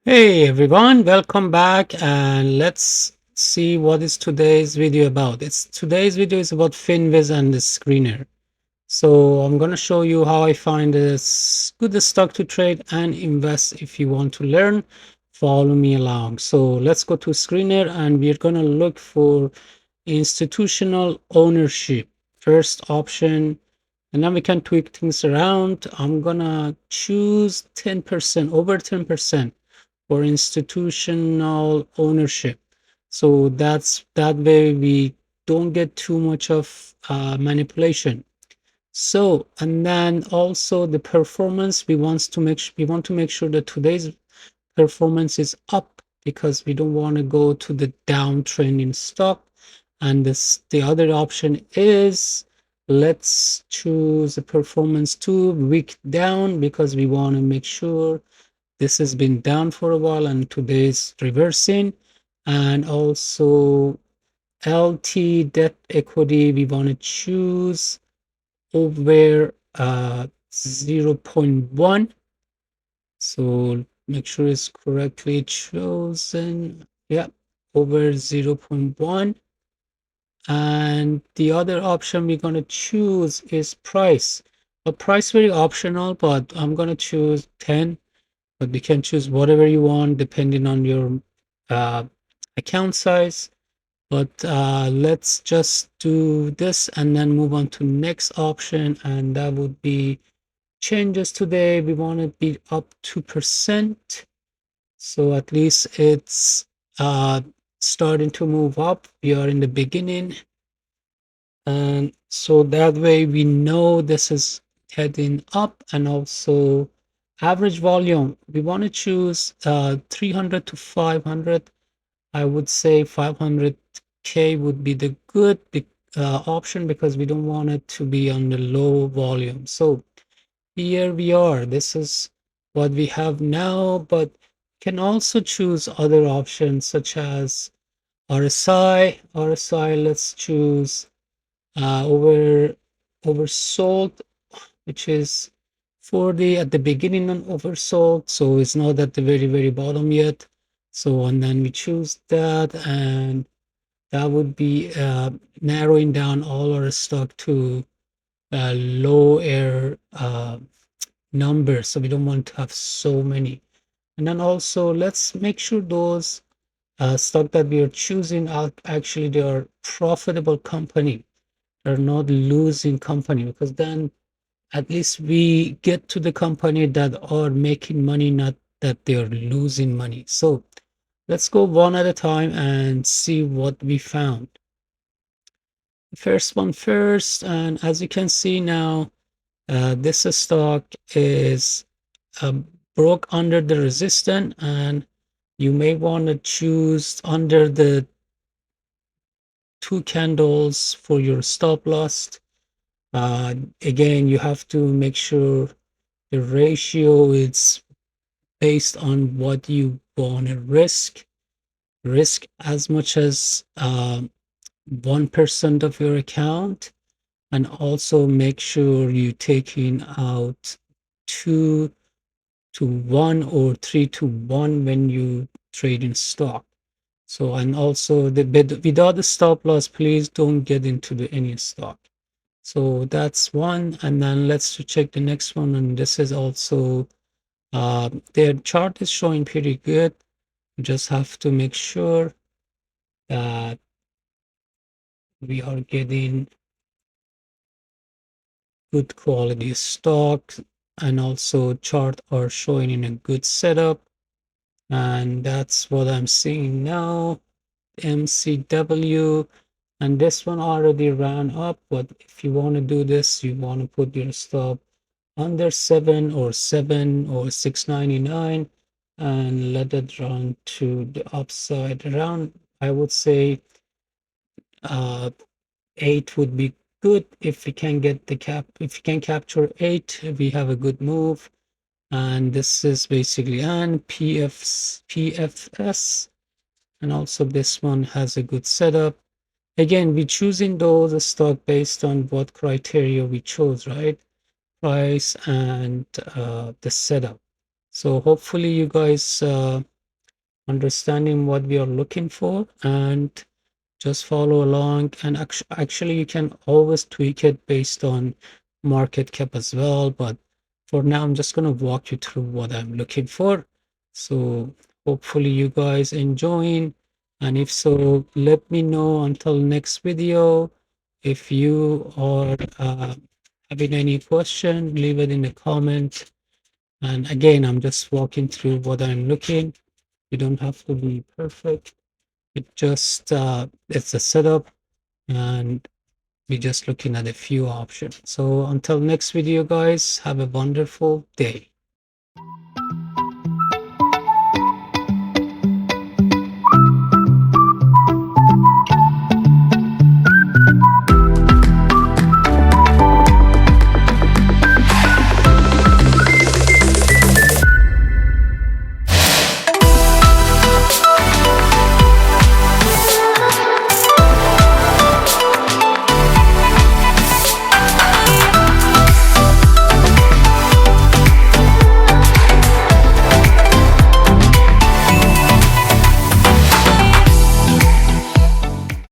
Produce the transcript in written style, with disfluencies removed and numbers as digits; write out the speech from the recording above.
Hey everyone, welcome back and let's see what is today's video about. Today's video is about Finviz and the screener. So I'm gonna show you how I find this good stock to trade and invest. If you want to learn, follow me along. So let's go to screener and we're gonna look for institutional ownership. First option, and then we can tweak things around. I'm gonna choose 10%, over 10% for institutional ownership. So that way we don't get too much of manipulation. So, and then also the performance, we want to make sure that today's performance is up because we don't want to go to the downtrend in stock. And the other option is, let's choose a performance 2 week down because we want to make sure this has been down for a while and today's reversing. And also LT debt equity, we want to choose over 0 0.1. So make sure it's correctly chosen. Yeah, over 0 0.1. And the other option we're going to choose is price. A price very optional, but I'm going to choose 10, but you can choose whatever you want depending on your uh, account size. But let's just do this and then move on to next option, and that would be changes today. We want to be up 2%, so at least it's uh, starting to move up. We are in the beginning, and so that way we know this is heading up. And also average volume, we want to choose 300 to 500. I would say 500K would be the good option because we don't want it to be on the low volume. So here we are. This is what we have now, but can also choose other options such as RSI. RSI, let's choose oversold, which is 40 at the beginning and oversold, so it's not at the very bottom yet. So and then we choose that, and that would be narrowing down all our stock to lower numbers, so we don't want to have so many. And then also let's make sure those stock that we are choosing are actually they are profitable company, they're not losing company, because then at least we get to the company that are making money, not that they're losing money. So let's go one at a time and see what we found. First one first, and as you can see now, this stock is broke under the resistance, and you may want to choose under the two candles for your stop loss. Again, you have to make sure the ratio is based on what you want to risk as much as 1% of your account, and also make sure you taking out 2 to 1 or 3 to 1 when you trade in stock. So, and also without the stop loss, please don't get into the any stock. So that's one. And then let's check the next one, and this is also their chart is showing pretty good. You just have to make sure that we are getting good quality stock, and also chart are showing in a good setup. And that's what I'm seeing now. MCW, and this one already ran up, but if you want to do this, you want to put your stop under 7 or 699 and let it run to the upside around, I would say uh 8 would be good. If we can get the if we can capture 8, we have a good move. And this is basically an PFS, and also this one has a good setup. Again, we choosing those stock based on what criteria we chose, right? Price and the setup. So hopefully you guys understanding what we are looking for, and just follow along. And actually you can always tweak it based on market cap as well, but for now I'm just going to walk you through what I'm looking for. So hopefully you guys enjoying, and if so, let me know until next video. If you are having any question, leave it in the comment. And again, I'm just walking through what I'm looking. You don't have to be perfect. It just it's a setup, and we're just looking at a few options. So until next video, guys, have a wonderful day.